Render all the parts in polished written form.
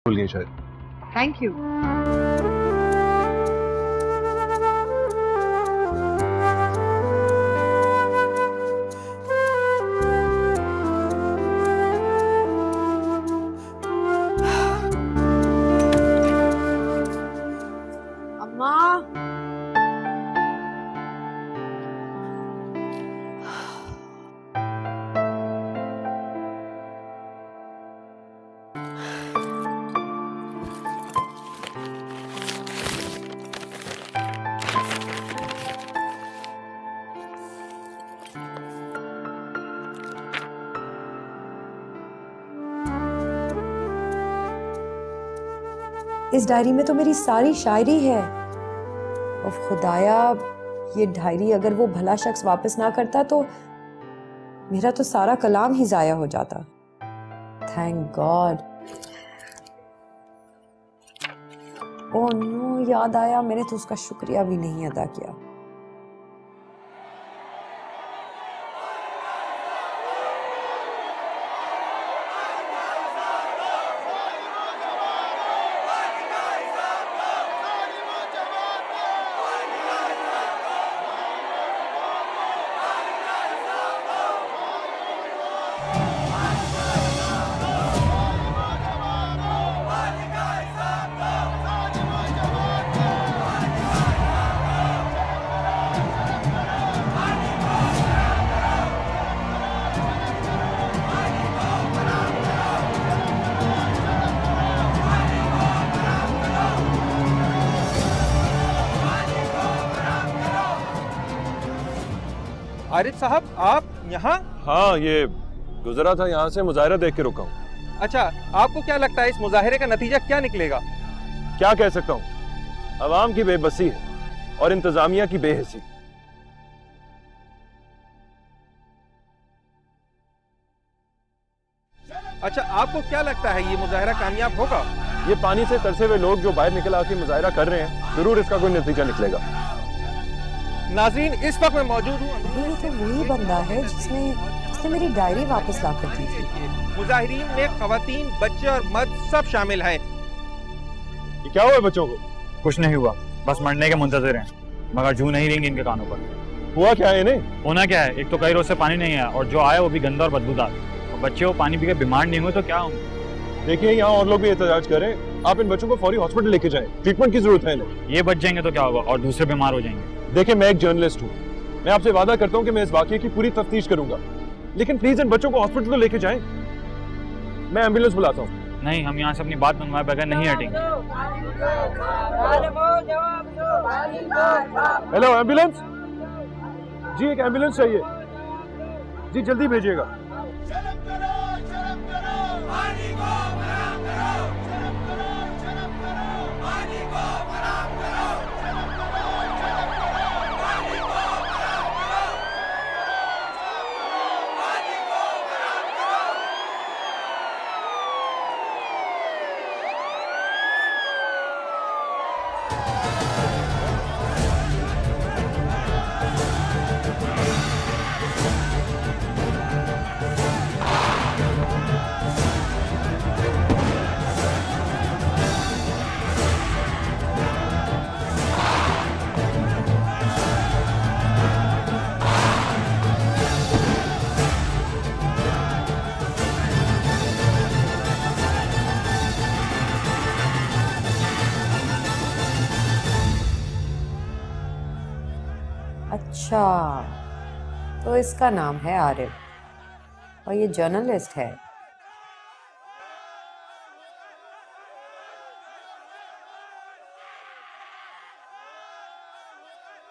भूल गई शायद। Thank you. अम्मा, इस डायरी में तो मेरी सारी शायरी है। उफ खुदाया, ये डायरी अगर वो भला शख्स वापस ना करता तो मेरा तो सारा कलाम ही जाया हो जाता। Thank God. ओह नो, याद आया, मैंने तो उसका शुक्रिया भी नहीं अदा किया। आरिफ साहब, आप यहाँ? हाँ, ये गुजरा था यहाँ से, मुजाहिरा देख के रुका हूँ। अच्छा, आपको क्या लगता है इस मुजाहिरे का नतीजा क्या निकलेगा? क्या कह सकता हूँ, अवाम की बेबसी है और इंतजामिया की बेहिसी। अच्छा, आपको क्या लगता है ये मुजाहिरा कामयाब होगा? ये पानी से तरसे हुए लोग जो बाहर निकल आके मुजाहिरा कर रहे हैं, जरूर इसका कोई नतीजा निकलेगा। नाज़रीन, इस वक्त मैं मौजूद हूँ ये तो वही बंदा है जिसने मेरी डायरी वापस ला कर दी थी। मुजाहिरीन में खवातीन, बच्चे और मर्द सब शामिल हैं। ये क्या हुआ बच्चों को? कुछ नहीं हुआ, बस मरने के मुंतजर हैं, मगर जू नहीं रहेंगे इनके कानों पर। हुआ क्या है इन्हें? होना क्या है, एक तो कई रोज से पानी नहीं है और जो आया वो भी गंदा और बदबूदार। और बच्चे वो पानी पी के बीमार नहीं हुए तो क्या होंगे? देखिए, यहाँ और लोग भी एहतजाज करें, आप इन बच्चों को फौरी हॉस्पिटल लेके जाएं, ट्रीटमेंट की जरूरत है इन्हें। ये बच जाएंगे तो क्या होगा और दूसरे बीमार हो जाएंगे। देखिए, मैं एक जर्नलिस्ट हूँ, मैं आपसे वादा करता हूँ कि मैं इस वाकये की पूरी तफ्तीश करूंगा, लेकिन प्लीज इन बच्चों को हॉस्पिटल तो लेके जाएं। मैं एम्बुलेंस बुलाता हूँ। नहीं, हम यहाँ से अपनी बात मनवाए बगैर नहीं हटेंगे। हेलो, एम्बुलेंस जी, एक एम्बुलेंस चाहिए जी, जल्दी भेजिएगा। अच्छा, तो इसका नाम है आरिफ और ये जर्नलिस्ट है।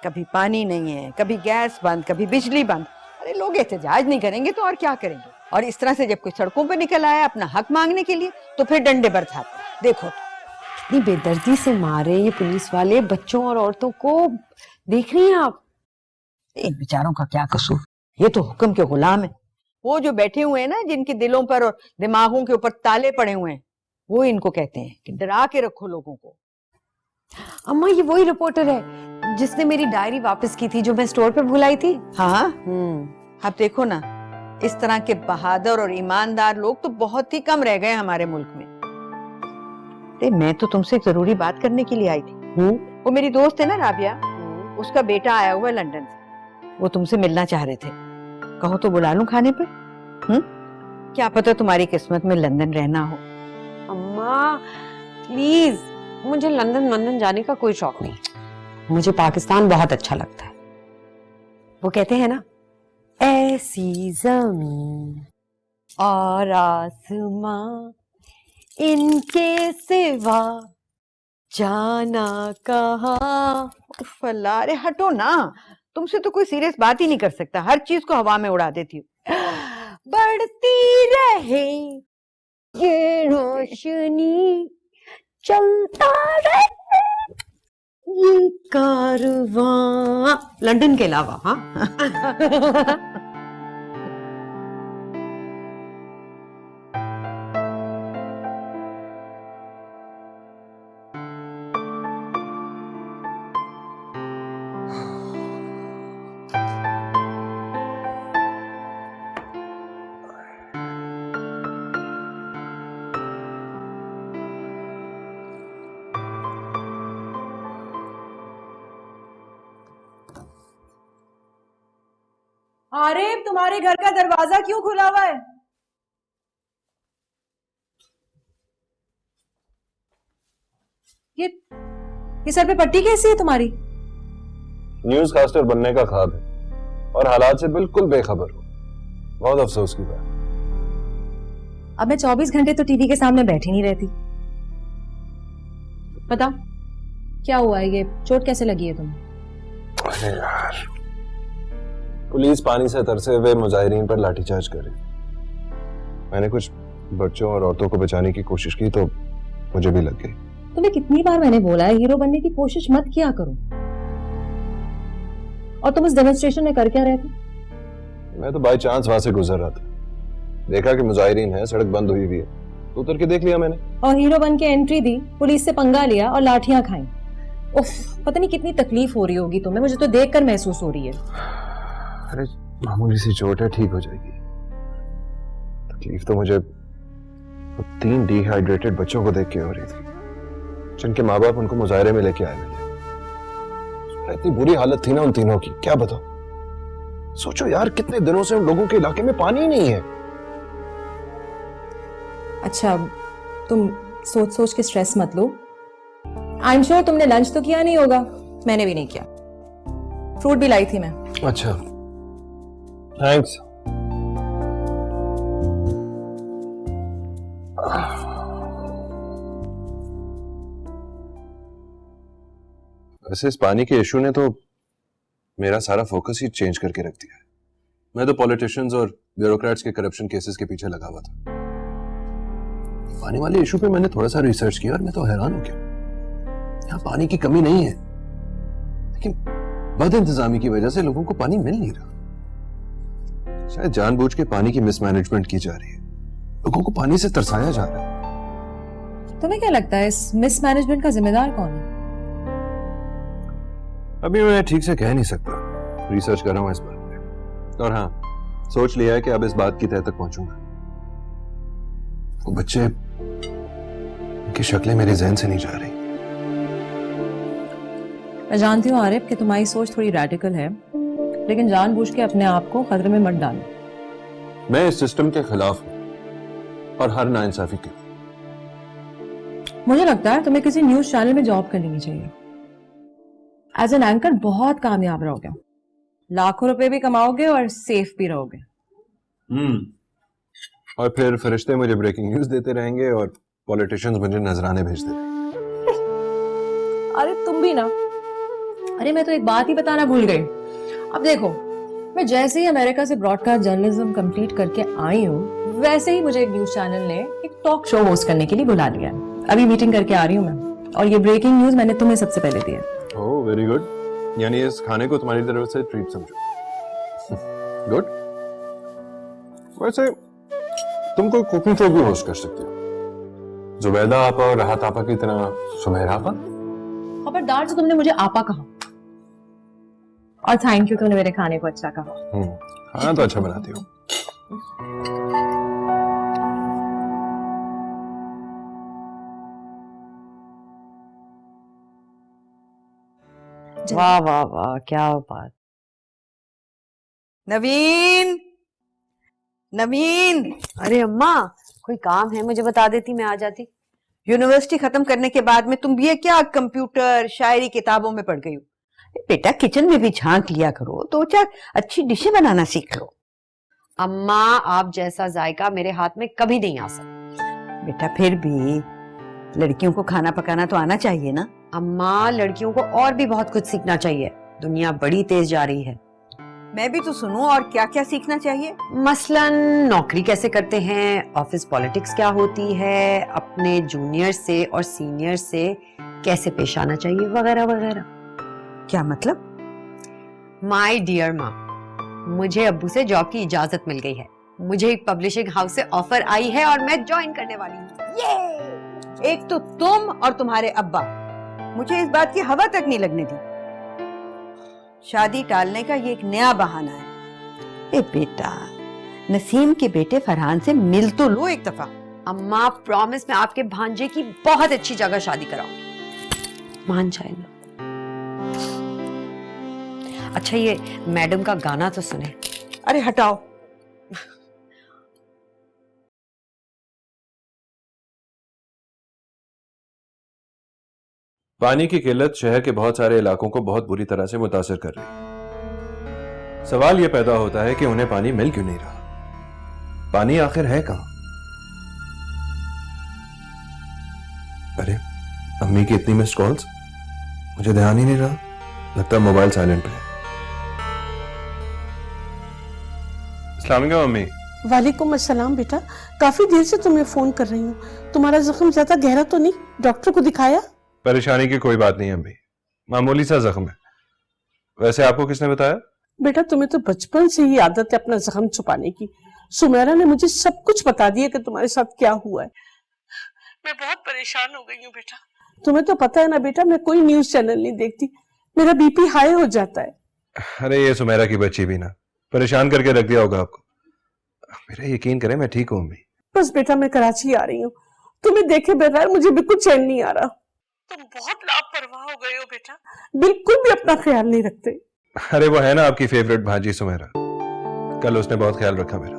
कभी पानी नहीं है, कभी गैस बंद, कभी बिजली बंद। अरे लोग एहतजाज नहीं करेंगे तो और क्या करेंगे? और इस तरह से जब कोई सड़कों पे निकल आया अपना हक मांगने के लिए तो फिर डंडे बरसाते हैं। देखो तो कितनी बेदर्दी से मारे ये पुलिस वाले बच्चों और औरतों को। देख रही हैं आप? इन बेचारों का क्या कसूर? ये तो हुक्म के गुलाम है। वो जो बैठे हुए हैं ना, जिनके दिलों पर और दिमागों के ऊपर ताले पड़े हुए हैं, वो इनको कहते हैं कि डरा के रखो लोगों को। अम्मा, ये वही रिपोर्टर है जिसने मेरी डायरी वापस की थी जो मैं स्टोर पे भुलाई थी। हाँ, अब देखो ना, इस तरह के बहादुर और ईमानदार लोग तो बहुत ही कम रह गए हमारे मुल्क में। मैं तो तुमसे एक जरूरी बात करने के लिए आई थी। वो मेरी दोस्त है ना राबिया, उसका बेटा आया हुआ है लंदन से, वो तुमसे मिलना चाह रहे थे। कहो तो बुला लूं खाने पर? क्या पता तुम्हारी किस्मत में लंदन रहना हो। अम्मा प्लीज, मुझे लंदन जाने का कोई शौक नहीं, मुझे पाकिस्तान बहुत अच्छा लगता है। वो कहते हैं ना, ऐसी जमीन और आसमां इनके सिवा जाना कहाँ। उफ अल्लाह, अरे हटो ना, तुमसे तो कोई सीरियस बात ही नहीं कर सकता, हर चीज को हवा में उड़ा देती हूँ। बढ़ती रहे ये रोशनी, चलता रहे ये कारवां, लंदन के अलावा। हाँ आरिफ, तुम्हारे घर का दरवाजा क्यों खुला हुआ है? ये सर पे पट्टी कैसी है तुम्हारी? न्यूज कास्टर बनने का ख्वाब है और हालात से बिल्कुल बेखबर हूँ। बहुत अफसोस की बात। अब मैं 24 घंटे तो टीवी के सामने बैठी नहीं रहती। पता क्या हुआ है? ये चोट कैसे लगी है तुम्हें? अरे यार, पुलिस पानी से तरसे हुए मुजाहिरीन पर लाठीचार्ज कर रही। मैंने कुछ बच्चों और औरतों को बचाने की कोशिश की तो मुझे भी लग गई। तुम्हें कितनी बार मैंने बोला है हीरो बनने की कोशिश मत किया करो। और तुम इस डेमोन्स्ट्रेशन में कर क्या रहे थे? मैं तो बाय चांस वहां से गुजर रहा था, देखा कि मुजाहिरीन है, सड़क बंद हुई हुई है, तो उतर के देख लिया मैंने। और हीरो बन के एंट्री दी, पुलिस से पंगा लिया और लाठियां खाई। उफ, पता नहीं कितनी तकलीफ हो रही होगी तुम्हें, मुझे तो देखकर महसूस हो रही है। अरे मामूली सी चोट है, ठीक हो जाएगी। तकलीफ तो मुझे 3 डिहाइड्रेटेड बच्चों को देख के हो रही थी, जिनके माँ बाप उनको मुजाहरे में लेके आए मिले। इतनी बुरी हालत थी ना उन तीनों की, क्या बताऊं। सोचो यार, कितने दिनों से उन लोगों के इलाके में पानी ही नहीं है। अच्छा, तुम सोच सोच के स्ट्रेस मत लो। आई एम श्योर तुमने लंच तो किया नहीं होगा। मैंने भी नहीं किया, फ्रूट भी लाई थी मैं। अच्छा, थैंक्स। वैसे इस पानी के इशू ने तो मेरा सारा फोकस ही चेंज करके रख दिया है। मैं तो पॉलिटिशियंस और ब्यूरोक्रेट्स के करप्शन केसेस के पीछे लगा हुआ था। पानी वाले इशू पे मैंने थोड़ा सा रिसर्च किया और मैं तो हैरान हो गया। यहाँ पानी की कमी नहीं है, लेकिन बद इंतजामी की वजह से लोगों को पानी मिल नहीं रहा। शायद जानबूझ के पानी की मिसमैनेजमेंट की जा रही है, लोगों को पानी से तरसाया जा रहा है। तुम्हें क्या लगता है इस मिसमैनेजमेंट का जिम्मेदार कौन है? अभी मैं ठीक से कह नहीं सकता, रिसर्च कर रहा हूं इस बात पे। और हाँ, सोच लिया है कि अब इस बात की तह तक पहुंचूंगा। वो बच्चे, उनकी शक्लें मेरे ज़हन से नहीं जा रही। मैं जानती हूँ आरिफ कि तुम्हारी सोच थोड़ी रैडिकल है, लेकिन जानबूझ के अपने आप को खतरे में मत डालो। मैं इस सिस्टम के खिलाफ हूं और हर नाइंसाफी के लिए। मुझे लगता है तुम्हें किसी न्यूज चैनल में जॉब कर लेनी चाहिए। एज एन एंकर बहुत कामयाब रहोगे, लाखों रुपए भी कमाओगे और सेफ भी रहोगे। और फिर फरिश्ते मुझे ब्रेकिंग न्यूज देते रहेंगे और पॉलिटिशियंस मुझे नजराने भेजते रहेंगे। अरे तुम भी ना। अरे मैं तो एक बात ही बताना भूल गई। अब देखो, मैं जैसे ही अमेरिका से ब्रॉडकास्ट जर्नलिज्म कंप्लीट करके आई हूँ, वैसे ही मुझे एक न्यूज चैनल ने एक टॉक शो होस्ट करने के लिए बुला लिया है। अभी मीटिंग करके आ रही हूँ मैं, और ये ब्रेकिंग न्यूज मैंने तुम्हें सबसे पहले दी है। ओह वेरी गुड, यानी इस खाने को तुम्हारी तरफ से ट्रीट समझो। गुड। वैसे तुम कोई कुकिंग शो भी होस्ट कर सकते हो, जुबैदा आपा और राहत आपा की तरह। सुमेरा आपा, खबरदार जो तुमने मुझे आपा कहा। और थैंक यू, तुमने मेरे खाने को अच्छा कहा। खाना तो अच्छा बनाती हो। वाह वाह वाह, क्या बात। नवीन, नवीन, अरे अम्मा, कोई काम है मुझे बता देती, मैं आ जाती। यूनिवर्सिटी खत्म करने के बाद में तुम भी ये क्या कंप्यूटर शायरी किताबों में पड़ गई हो? बेटा किचन में भी झांक लिया करो, दो चार अच्छी डिशें बनाना सीख लो। अम्मा, आप जैसा जायका मेरे हाथ में कभी नहीं आ सकता। बेटा फिर भी लड़कियों को खाना पकाना तो आना चाहिए ना। अम्मा, लड़कियों को और भी बहुत कुछ सीखना चाहिए, दुनिया बड़ी तेज जा रही है। मैं भी तो सुनूं और क्या क्या सीखना चाहिए। मसलन नौकरी कैसे करते हैं, ऑफिस पॉलिटिक्स क्या होती है, अपने जूनियर से और सीनियर से कैसे पेश आना चाहिए, वगैरह वगैरह। क्या मतलब? माय डियर माँ, मुझे अब्बू से जॉब की इजाजत मिल गई है। मुझे एक पब्लिशिंग हाउस से ऑफर आई है और मैं ज्वाइन करने वाली हूँ। ये एक तो तुम और तुम्हारे अब्बा, मुझे इस बात की हवा तक नहीं लगने दी। शादी टालने का ये एक नया बहाना है। ए बेटा, नसीम के बेटे फरहान से मिल तो लो एक दफा। अम्मा प्रॉमिस, मैं आपके भांजे की बहुत अच्छी जगह शादी कराऊंगी, मान जाए ना। अच्छा, ये मैडम का गाना तो सुने। अरे हटाओ। पानी की किल्लत शहर के बहुत सारे इलाकों को बहुत बुरी तरह से मुतासिर कर रही है। सवाल यह पैदा होता है कि उन्हें पानी मिल क्यों नहीं रहा? पानी आखिर है कहां? अरे अम्मी की इतनी मिस्ड कॉल्स, मुझे ध्यान ही नहीं रहा। लगता मोबाइल साइलेंट पे है। अस्सलाम वालेकुम अम्मी। वालेकुम अस्सलाम बेटा, काफी देर से तुम्हें फोन कर रही हूँ। तुम्हारा जख्म ज्यादा गहरा तो नहीं? डॉक्टर को दिखाया? परेशानी की कोई बात नहीं अम्मी, मामूली सा जख्म है। वैसे आपको किसने बताया? बेटा तुम्हें तो बचपन से ही आदत है अपना जख्म छुपाने की। सुमेरा ने मुझे सब कुछ बता दिया कि तुम्हारे साथ क्या हुआ है। मैं बहुत परेशान हो गई हूँ बेटा। तुम्हें तो पता है ना बेटा, मैं कोई न्यूज चैनल नहीं देखती, मेरा बीपी हाई हो जाता है। अरे ये सुमेरा की बच्ची भी ना परेशान करके रख दिया होगा आपको। मेरा यकीन करें, मैं ठीक हूँ अम्मी। बस बेटा मैं कराची आ रही हूँ, तुम्हें देखे बगैर मुझे बिल्कुल चैन नहीं आ रहा। तुम बहुत लापरवाह हो गए हो बेटा, बिल्कुल भी अपना ख्याल नहीं रखते। अरे वो है ना आपकी फेवरेट भांजी सुमेरा, कल उसने बहुत ख्याल रखा मेरा,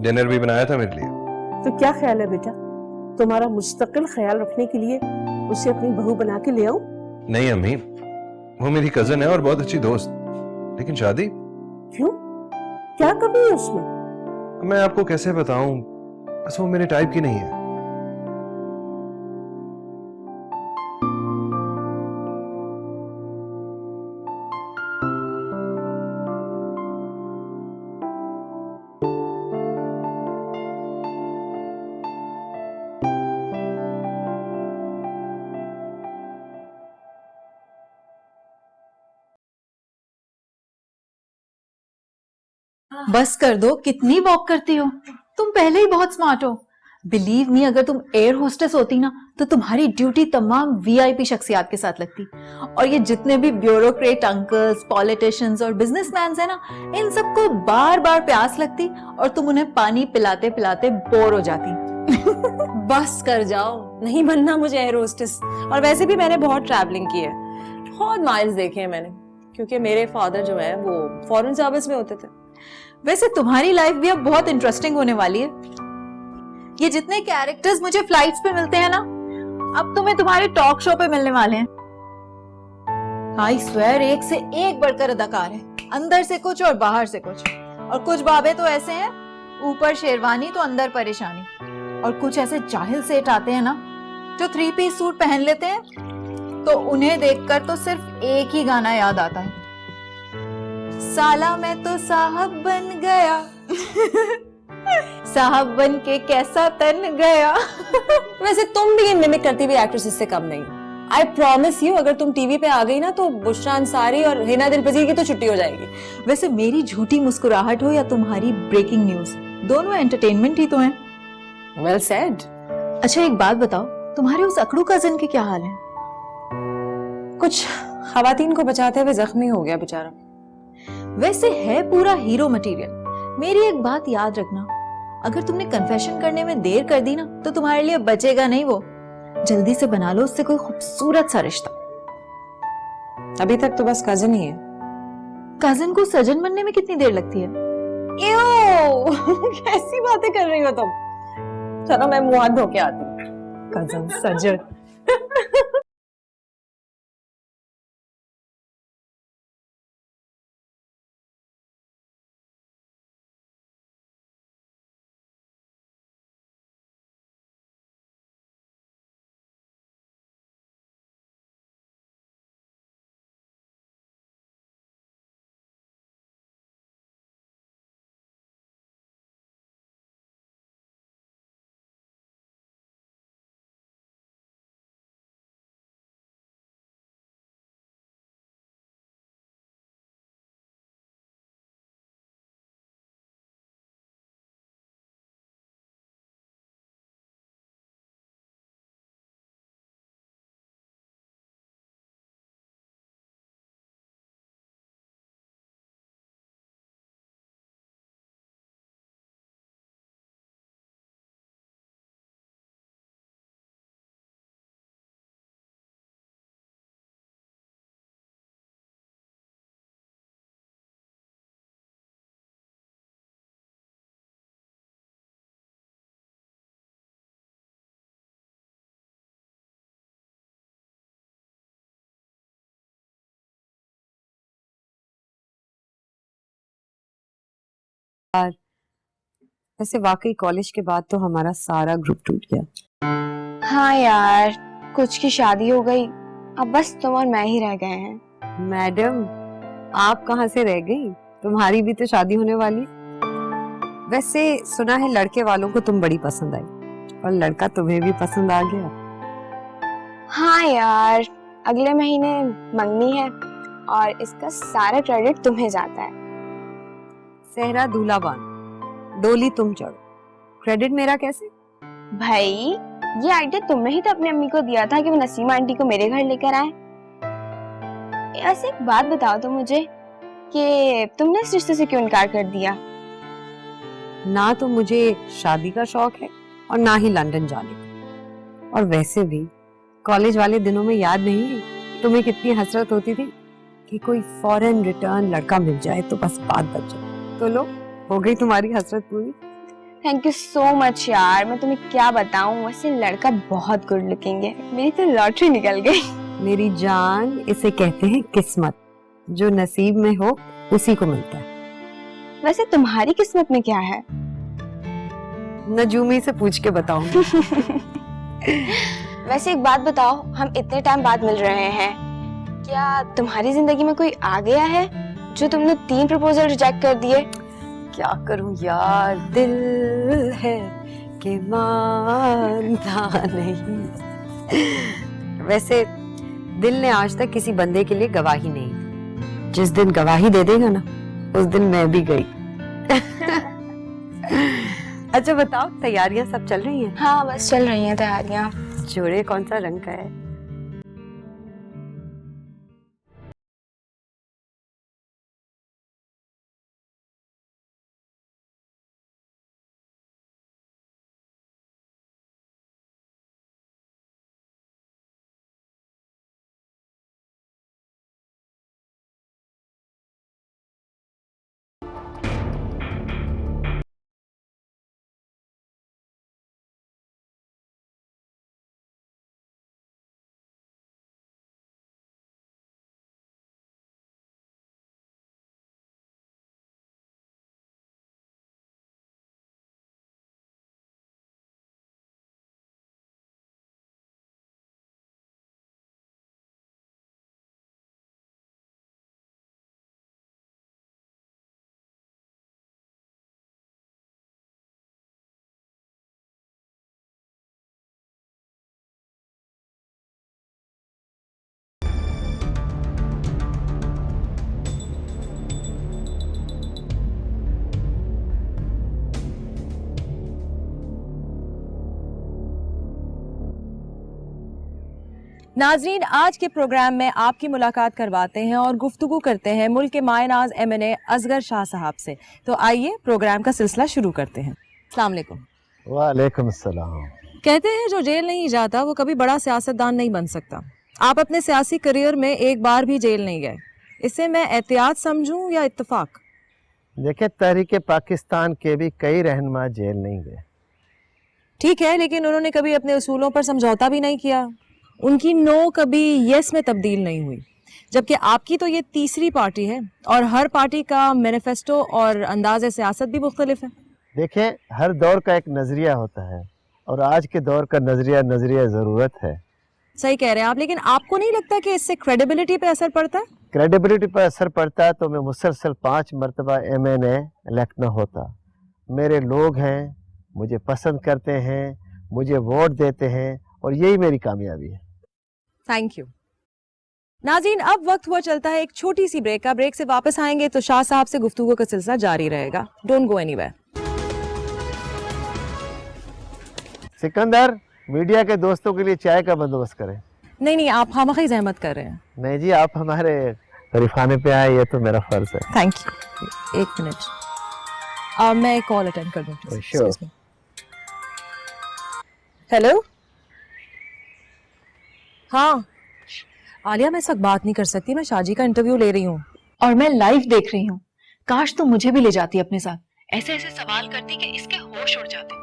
डिनर भी बनाया था मेरे लिए। तो क्या ख्याल है बेटा, तुम्हारा मुस्तकिल ख्याल रखने के लिए उसे अपनी बहू बना के ले आऊं? नहीं अम्मी, वो मेरी कजन है और बहुत अच्छी दोस्त, लेकिन शादी? क्यों, क्या कमी है उसमें? मैं आपको कैसे बताऊं, बस वो मेरे टाइप की नहीं है। बस कर दो, कितनी वॉक करती हो? तुम पहले ही बहुत स्मार्ट हो। बिलीव मी, अगर तुम एयर होस्टेस होती ना तो तुम्हारी ड्यूटी तमाम वीआईपी शख्सियात के साथ लगती। और ये जितने भी ब्यूरोक्रेट अंकल्स, पॉलिटिशियंस और बिजनेसमैन है ना, इन सबको बार बार प्यास लगती और तुम उन्हें पानी पिलाते पिलाते बोर हो जाती। बस कर जाओ, नहीं बनना मुझे एयर होस्टेस। और वैसे भी मैंने बहुत ट्रैवलिंग की है, बहुत माइल्स देखे हैं मैंने, क्योंकि मेरे फादर जो है वो फॉरेन सर्विस में होते थे। वैसे तुम्हारी लाइफ भी अब बहुत इंटरेस्टिंग होने वाली है। ये जितने कैरेक्टर्स मुझे फ्लाइट्स पे मिलते हैं ना, अब तुम्हें तुम्हारे टॉक शो पे मिलने वाले हैं। आई स्वेयर, एक से एक बढ़कर अदाकार है, अंदर से कुछ और बाहर से कुछ। और कुछ बाबे तो ऐसे हैं, ऊपर शेरवानी तो अंदर परेशानी। और कुछ ऐसे जाहिल सेठ आते हैं ना, जो 3 पीस सूट पहन लेते हैं, तो उन्हें देखकर तो सिर्फ एक ही गाना याद आता है, साला मैं तो साहब बन गया। साहब बन के कैसा तन गया। वैसे तुम भी इन मिमिक करती हुई एक्ट्रेसेस से कम नहीं। आई प्रॉमिस यू, अगर तुम टीवी पे आ गई ना तो बुशरा अंसारी और हिना दिलपजीर की तो छुट्टी हो जाएगी। वैसे मेरी झूठी मुस्कुराहट हो या तुम्हारी ब्रेकिंग न्यूज, दोनों एंटरटेनमेंट ही तो हैं। Well said. अच्छा एक बात बताओ, तुम्हारे उस अकड़ू कजिन के क्या हाल है? कुछ खवातीन को बचाते हुए जख्मी हो गया बेचारा। वैसे है पूरा हीरो मटेरियल। मेरी एक बात याद रखना, अगर तुमने कन्फेशन करने में देर कर दी ना तो तुम्हारे लिए बचेगा नहीं वो। जल्दी से बना लो उससे कोई खूबसूरत सा रिश्ता। अभी तक तो बस कजिन ही है। कजिन को सजन बनने में कितनी देर लगती है? कैसी बातें कर रही हो तुम? चलो मैं मुंह हाथ धो के आती हूँ। कजिन सजन। वैसे वाकई कॉलेज के बाद तो हमारा सारा ग्रुप टूट गया। हाँ यार, कुछ की शादी हो गई, अब बस तुम और मैं ही रह गए हैं। मैडम, आप कहाँ से रह गई? तुम्हारी भी तो शादी होने वाली। वैसे सुना है लड़के वालों को तुम बड़ी पसंद आई और लड़का तुम्हें भी पसंद आ गया। हाँ यार, अगले महीने मंगनी है और इसका सारा क्रेडिट तुम्हें जाता है। सेहरा दूल्हा बान, डोली तुम चढ़ो, क्रेडिट मेरा कैसे? भाई, ये आइडिया तुमने ही तो अपनी अम्मी को दिया था कि वो नसीमा आंटी को मेरे घर लेकर आए। ऐसे एक बात बताओ तो मुझे कि तुमने इस रिश्ते से क्यों इनकार कर दिया? ना तो मुझे शादी का शौक है और ना ही लंदन जाने का। और वैसे भी कॉलेज वाले दिनों में याद नहीं है तुम्हें कितनी हसरत होती थी कि कोई फॉरेन रिटर्न लड़का मिल जाए तो बस बात बच जाए। तो लो, हो गई तुम्हारी हसरत पूरी। थैंक यू सो मच यार, मैं तुम्हें क्या बताऊं, वैसे लड़का बहुत गुड लुकिंग है, मेरी तो लॉटरी निकल गई। मेरी जान, इसे कहते हैं किस्मत, जो नसीब में हो उसी को मिलता है। वैसे तुम्हारी किस्मत में क्या है? नजूमी से पूछ के बताऊंगी। वैसे एक बात बताओ, हम इतने टाइम बाद मिल रहे हैं, क्या तुम्हारी जिंदगी में कोई आ गया है जो तुमने 3 प्रपोजल रिजेक्ट कर दिए? क्या करूं यार, दिल है कि मानता नहीं। वैसे दिल ने आज तक किसी बंदे के लिए गवाही नहीं दी। जिस दिन गवाही दे देगा ना, उस दिन मैं भी गई। अच्छा बताओ, तैयारियां सब चल रही हैं? हाँ, बस चल रही हैं तैयारियां। जोड़े कौन सा रंग का है? नाजरीन, आज के प्रोग्राम में आपकी मुलाकात करवाते हैं और गुफ्तगू करते हैं मुल्क के मायनाज MNA असगर शाह साहब से। तो आइए प्रोग्राम का सिलसिला शुरू करते हैं। अस्सलाम वालेकुम। वालेकुम सलाम। कहते हैं जो जेल नहीं जाता वो कभी बड़ा सियासतदान नहीं बन सकता। आप अपने सियासी करियर में एक बार भी जेल नहीं गए, इसे मैं एहतियात समझूं या इत्तेफाक? देखिए, तहरीक पाकिस्तान के भी कई रहनुमा जेल नहीं गए। ठीक है, लेकिन उन्होंने कभी अपने उसूलों पर समझौता भी नहीं किया। उनकी नो कभी यस में तब्दील नहीं हुई, जबकि आपकी तो ये तीसरी पार्टी है और हर पार्टी का मैनिफेस्टो और अंदाज सियासत भी मुख्तलिफ है। देखिए, हर दौर का एक नज़रिया होता है और आज के दौर का नज़रिया ज़रूरत है। सही कह रहे हैं आप, लेकिन आपको नहीं लगता कि इससे क्रेडिबिलिटी पे असर पड़ता है? क्रेडिबिलिटी पर असर पड़ता है तो मैं मुसलसल 5 मरतबा MNA इलेक्ट न होता। मेरे लोग हैं, मुझे पसंद करते हैं, मुझे वोट देते हैं और यही मेरी कामयाबी है। Thank you. नाज़रीन, अब वक्त हुआ चलता है एक छोटी सी ब्रेक का। ब्रेक से वापस आएंगे तो शाह साहब से गुफ्तगू का सिलसिला जारी रहेगा। Don't go anywhere. Sikandar, media के दोस्तों के लिए चाय का बंदोबस्त करें। नहीं, आप खामखी जहमत कर रहे हैं। नहीं जी, आप हमारे तरीफाने पे आए, ये तो मेरा फर्ज है। Thank you. एक मिनट, मैं कॉल अटेंड कर दूं। श्योर। हेलो। हाँ आलिया, मैं इस वक्त बात नहीं कर सकती, मैं शाजी का इंटरव्यू ले रही हूँ और मैं लाइव देख रही हूँ। काश तुम मुझे भी ले जाती अपने साथ, ऐसे ऐसे सवाल करती कि इसके होश उड़ जाते।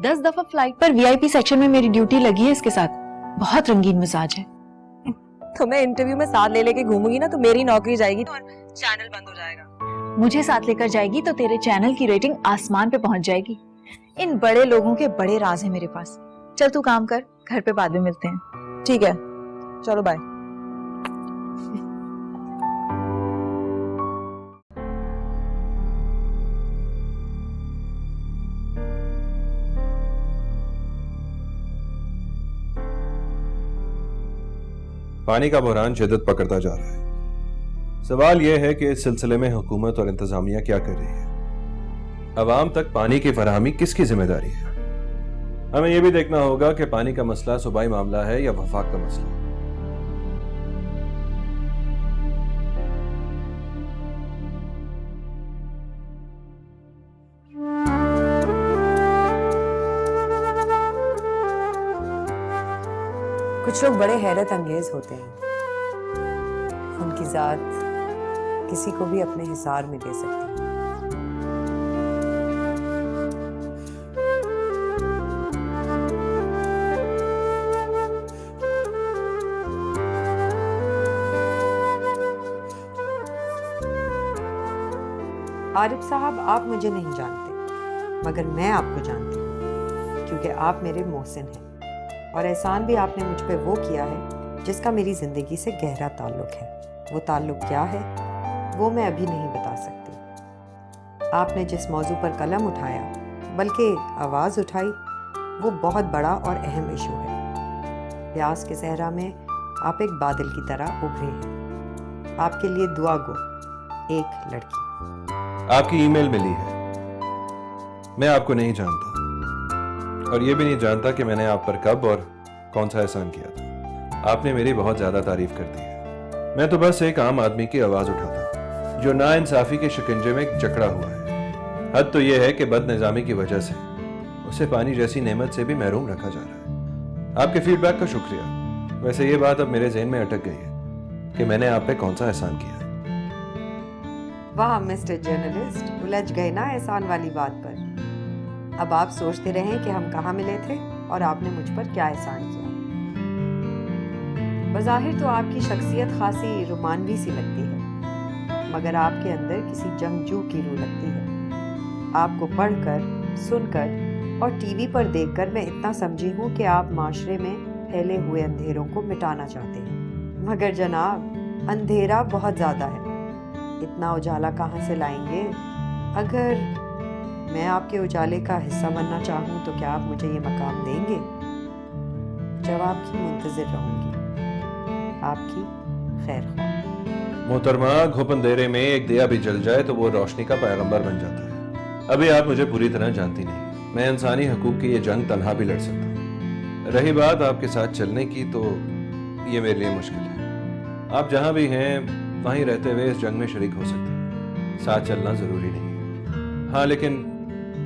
10 दफा फ्लाइट पर VIP सेक्शन में मेरी ड्यूटी लगी है इसके साथ। बहुत रंगीन मिजाज है। तो मैं इंटरव्यू में साथ ले लेके घूमूंगी ना तो मेरी नौकरी जाएगी और चैनल बंद हो जाएगा। मुझे साथ लेकर जाएगी तो तेरे चैनल की रेटिंग आसमान पे पहुंच जाएगी। इन बड़े लोगों के बड़े राज है मेरे पास। चल तू काम कर, घर पे बाद में मिलते हैं। ठीक है, चलो बाय। पानी का बहरान शिद्दत पकड़ता जा रहा है। सवाल यह है कि इस सिलसिले में हुकूमत और इंतजामिया क्या कर रही है। अवाम तक पानी की फराहमी किसकी जिम्मेदारी है? हमें यह भी देखना होगा कि पानी का मसला सूबाई मामला है या वफाक का मसला। कुछ लोग बड़े हैरत अंगेज होते हैं। उनकी जात किसी को भी अपने हिसार में ले सकती है। आरिफ साहब, आप मुझे नहीं जानते मगर मैं आपको जानती हूँ, क्योंकि आप मेरे मोहसिन हैं और एहसान भी आपने मुझ पे वो किया है जिसका मेरी ज़िंदगी से गहरा ताल्लुक़ है। वो ताल्लुक़ क्या है वो मैं अभी नहीं बता सकती। आपने जिस मौजू पर कलम उठाया, बल्कि आवाज़ उठाई, वो बहुत बड़ा और अहम इशू है। प्यास के सहरा में आप एक बादल की तरह उभरे हैं। आपके लिए दुआ गो, एक लड़की। आपकी ईमेल मिली है। मैं आपको नहीं जानता और ये भी नहीं जानता कि मैंने आप पर कब और कौन सा एहसान किया था। आपने मेरी बहुत ज्यादा तारीफ कर दी है। मैं तो बस एक आम आदमी की आवाज उठाता जो नाइंसाफी के शिकंजे में जकड़ा हुआ है। हद तो यह है कि बदनिज़ामी की वजह से उसे पानी जैसी नेमत से भी महरूम रखा जा रहा है। आपके फीडबैक का शुक्रिया। वैसे ये बात अब मेरे ज़हन में अटक गई है कि मैंने आप पे कौन सा एहसान किया। वाह मिस्टर जर्नलिस्ट, उलझ गए ना एहसान वाली बात पर। अब आप सोचते रहें कि हम कहाँ मिले थे और आपने मुझ पर क्या एहसान किया। बज़ाहिर तो आपकी शख्सियत खासी रोमानवी सी लगती है, मगर आपके अंदर किसी जंगजू की रूह लगती है। आपको पढ़कर, सुनकर और टीवी पर देखकर मैं इतना समझी हूँ कि आप माशरे में फैले हुए अंधेरों को मिटाना चाहते हैं। मगर जनाब, अंधेरा बहुत ज़्यादा है। इतना उजाला कहाँ से लाएंगे? अगर मैं आपके उजाले का हिस्सा बनना चाहूँ तो क्या आप मुझे ये मकाम देंगे? जवाब की मुंतज़िर रहूँगी। आपकी खैर ख्वाह। मोहतरमा, घुप अंधेरे में एक दिया भी जल जाए तो वो रोशनी का पैगंबर बन जाता है। अभी आप मुझे पूरी तरह जानती नहीं। मैं इंसानी हकूक की ये जंग तन्हा भी लड़ सकता हूँ। रही बात आपके साथ चलने की, तो ये मेरे लिए मुश्किल है। आप जहाँ भी हैं वहीं रहते हुए इस जंग में शरीक हो सकते हैं। साथ चलना ज़रूरी नहीं है, हाँ, लेकिन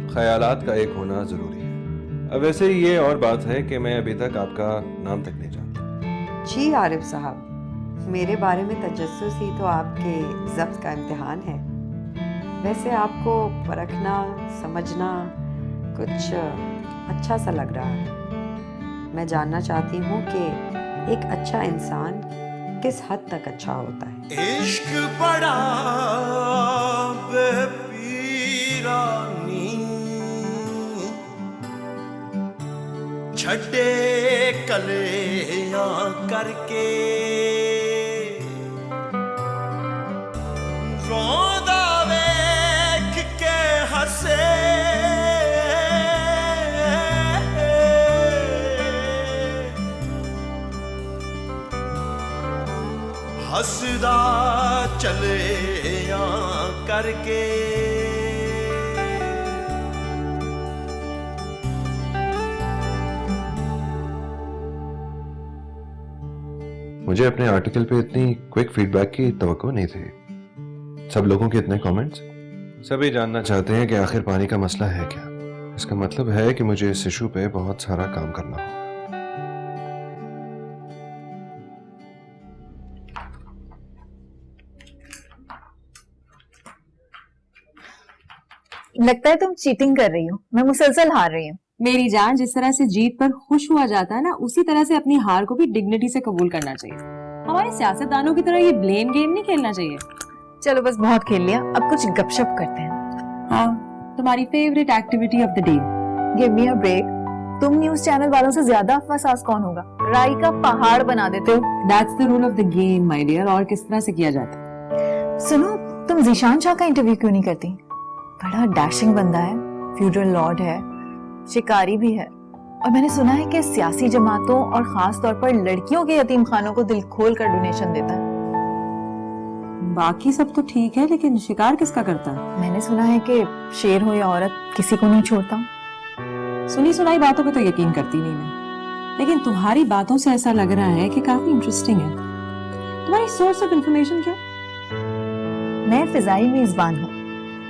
ख्यालात का एक होना ज़रूरी है। अब वैसे ही ये और बात है कि मैं अभी तक आपका नाम तक नहीं जानता। जी आरिफ साहब, मेरे बारे में तजस्सुस ही तो आपके ज़ब्त का इम्तिहान है। वैसे आपको परखना समझना कुछ अच्छा सा लग रहा है। मैं जानना चाहती हूँ कि एक अच्छा इंसान किस हद तक अच्छा होता है। इश्क बड़ा बेपीरानी छड़े कलेयां करके रोंदा वेख के हंसे हसदा चले या करके मुझे अपने आर्टिकल पे इतनी क्विक फीडबैक की तवक्को नहीं थी। सब लोगों के इतने कमेंट्स, सभी जानना चाहते हैं कि आखिर पानी का मसला है क्या। इसका मतलब है कि मुझे इस इशू पे बहुत सारा काम करना होगा। लगता है तुम चीटिंग कर रही हो। मैं मुसलसल हार रही हूँ। मेरी जान, जिस तरह से जीत पर खुश हुआ जाता है ना, उसी तरह से अपनी हार को भी डिग्निटी से कबूल करना चाहिए। हमारे सियासतदानों की तरह ये ब्लेम गेम नहीं खेलना चाहिए। चलो बस बहुत खेल लिया, अब कुछ गपशप करते हैं। हाँ, तुम्हारी favourite activity of the day. Give me a break. तुम न्यूज चैनल वालों से ज्यादा अफवासाज कौन होगा? राई का पहाड़ बना देते हो। That's the rule of the game my dear. और किस तरह से किया जाता है? सुनो, तुम जीशान शाह का इंटरव्यू क्यों नहीं करती? बड़ा डैशिंग बंदा है, फ्यूडल लॉर्ड है, शिकारी भी है, और मैंने सुना है कि सियासी जमातों और खास तौर पर लड़कियों के यतीम खानों को दिल खोल कर डोनेशन देता है। बाकी सब तो ठीक है, लेकिन शिकार किसका करता है? मैंने सुना है कि शेर हो या औरत किसी को नहीं छोड़ता। सुनी सुनाई बातों पे तो यकीन करती नहीं मैं, लेकिन तुम्हारी बातों से ऐसा लग रहा है कि काफी इंटरेस्टिंग है। तुम्हारी सोर्स ऑफ इंफॉर्मेशन क्या? मैं फिजाई मेजबान हूँ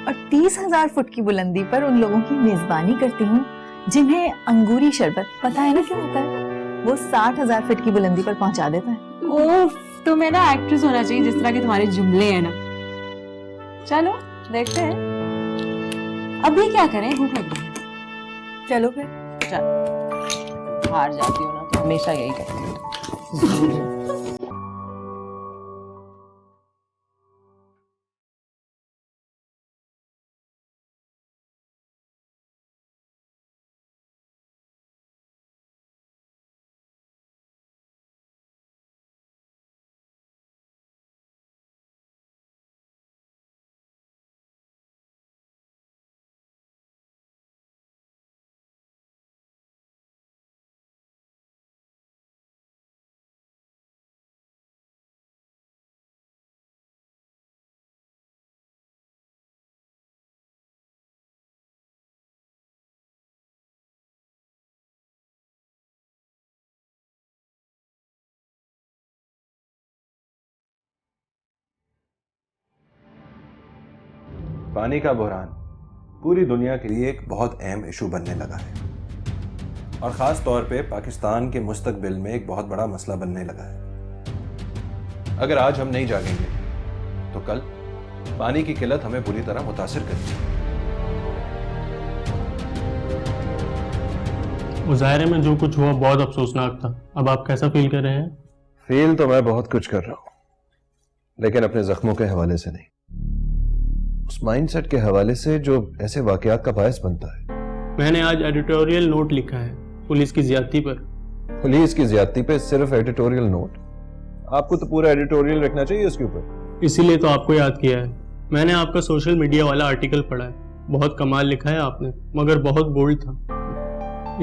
और 30,000 फुट की बुलंदी पर उन लोगों की मेजबानी करती हूँ जिन्हें अंगूरी शरबत, पता है ना क्या होता है, वो 60,000 फीट की बुलंदी पर पहुंचा देता है। ओफ, तुम्हें ना एक्ट्रेस होना चाहिए जिस तरह के तुम्हारे जुमले हैं ना। चलो देखते हैं। अभी क्या करें, भूख लग रही है। चलो फिर। चल, हार जाती हो ना तो हमेशा यही करती हो। पानी का बहरान पूरी दुनिया के लिए एक बहुत अहम इशू बनने लगा है और ख़ास तौर पे पाकिस्तान के मुस्तकबिल में एक बहुत बड़ा मसला बनने लगा है। अगर आज हम नहीं जागेंगे तो कल पानी की किल्लत हमें बुरी तरह मुतासिर करेगी। मुजाहरे में जो कुछ हुआ बहुत अफसोसनाक था। अब आप कैसा फील कर रहे हैं? फील तो मैं बहुत कुछ कर रहा हूँ, लेकिन अपने जख्मों के हवाले से नहीं, उस माइंडसेट के हवाले से जो ऐसे वाकयात का बायस बनता है। मैंने आज एडिटोरियल नोट लिखा है पुलिस की ज्यादती पर। पुलिस की ज्यादती पे सिर्फ एडिटोरियल नोट? आपको तो पूरा एडिटोरियल रखना चाहिए उसके ऊपर। इसीलिए तो आपको याद किया है। मैंने आपका सोशल मीडिया वाला आर्टिकल पढ़ा है, बहुत कमाल लिखा है आपने, मगर बहुत बोल्ड था।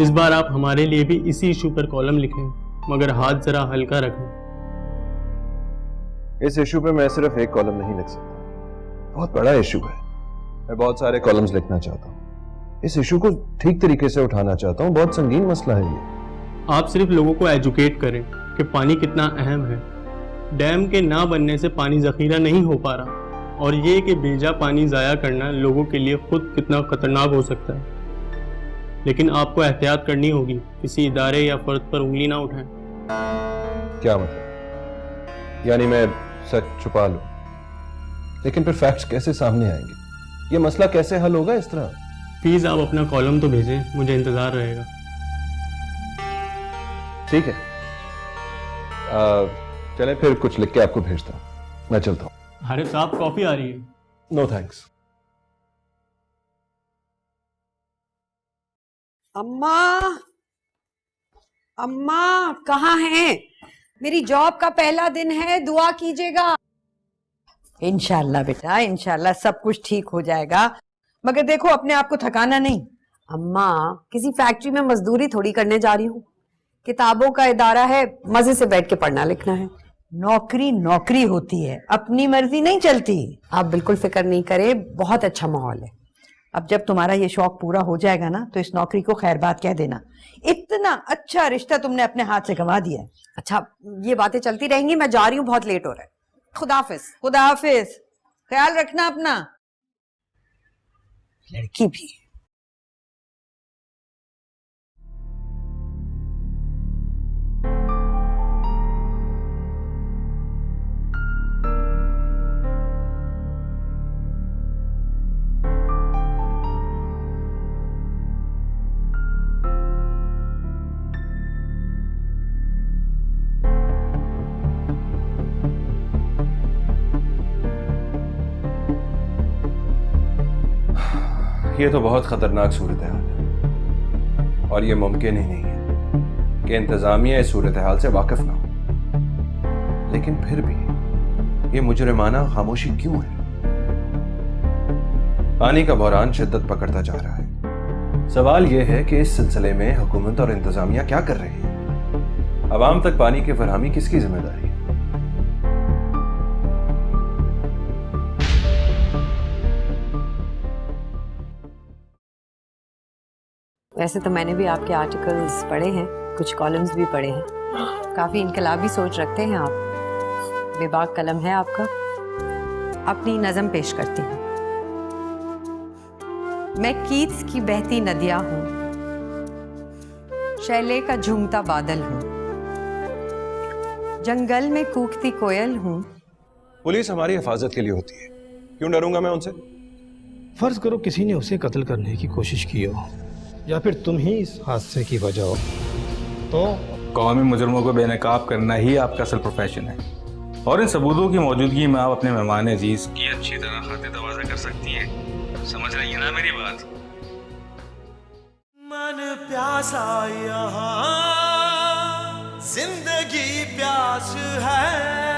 इस बार आप हमारे लिए भी इसी इशू पर कॉलम लिखें, मगर हाथ जरा हल्का रखें। इस इशू पे मैं सिर्फ एक कॉलम नहीं लिख सकता, बहुत बड़ा इशू है। मैं बहुत सारे कॉलम्स लिखना चाहता हूँ। इस इशू को ठीक तरीके से उठाना चाहता हूँ, बहुत संगीन मसला है ये। आप सिर्फ लोगों को एजुकेट करें कि पानी कितना अहम है। डैम के ना बनने से पानी जखीरा नहीं हो पा रहा, और ये कि बेजा पानी ज़ाया करना लोगों के लिए खुद कितना खतरनाक हो सकता है। लेकिन आपको एहतियात करनी होगी, किसी इदारे या फर्द पर उंगली ना उठाएं। क्या मतलब? यानी मैं सच छुपा लूं, लेकिन फिर फैक्ट्स कैसे सामने आएंगे? ये मसला कैसे हल होगा इस तरह? प्लीज आप अपना कॉलम तो भेजें, मुझे इंतजार रहेगा। ठीक है, चले फिर कुछ लिख के आपको भेजता हूं। मैं चलता हूं। अरे साहब, कॉफी आ रही है। No thanks. अम्मा, अम्मा कहाँ हैं? मेरी जॉब का पहला दिन है, दुआ कीजिएगा। इंशाल्लाह बेटा, इंशाल्लाह सब कुछ ठीक हो जाएगा, मगर देखो अपने आप को थकाना नहीं। अम्मा, किसी फैक्ट्री में मजदूरी थोड़ी करने जा रही हूँ। किताबों का इदारा है, मजे से बैठ के पढ़ना लिखना है। नौकरी नौकरी होती है, अपनी मर्जी नहीं चलती। आप बिल्कुल फिक्र नहीं करें, बहुत अच्छा माहौल है। अब जब तुम्हारा ये शौक पूरा हो जाएगा ना, तो इस नौकरी को खैर बात कह देना। इतना अच्छा रिश्ता तुमने अपने हाथ से कमा दिया है। अच्छा, ये बातें चलती रहेंगी, मैं जा रही हूँ, बहुत लेट हो रहा है। खुदा हाफिज। खुदा हाफिज, ख्याल रखना अपना। लड़की भी ये तो बहुत खतरनाक सूरत हाल है, और ये मुमकिन ही नहीं है कि इंतजामिया इस सूरत हाल से वाकिफ ना हो। लेकिन फिर भी ये मुजरिमाना खामोशी क्यों है? पानी का बहरान शिद्दत पकड़ता जा रहा है। सवाल यह है कि इस सिलसिले में हुकूमत और इंतजामिया क्या कर रही है? अवाम तक पानी की फरहमी किसकी जिम्मेदारी है? वैसे तो मैंने भी आपके आर्टिकल्स पढ़े हैं, कुछ कॉलम्स भी पढ़े हैं। काफी इनकलाबी सोच रखते हैं आप। बेबाक कलम है आपका। अपनी नज़म पेश करती हूँ। मैं कीट्स की बहती नदियां हूँ, शैले का झूमता बादल हूँ, जंगल में कूकती कोयल हूँ। पुलिस हमारी हिफाजत के लिए होती है, क्यों डरूंगा मैं उनसे? फर्ज करो किसी ने उसे कत्ल करने की कोशिश की हो, या फिर तुम ही इस हादसे की वजह हो, तो कौमी मुजरमों को बेनकाब करना ही आपका असल प्रोफेशन है। और इन सबूतों की मौजूदगी में आप अपने मेहमान अजीज की अच्छी तरह खातिर दरवाजा कर सकती हैं। समझ रही है ना मेरी बात? मन प्यासा यहाँ जिंदगी प्यास है।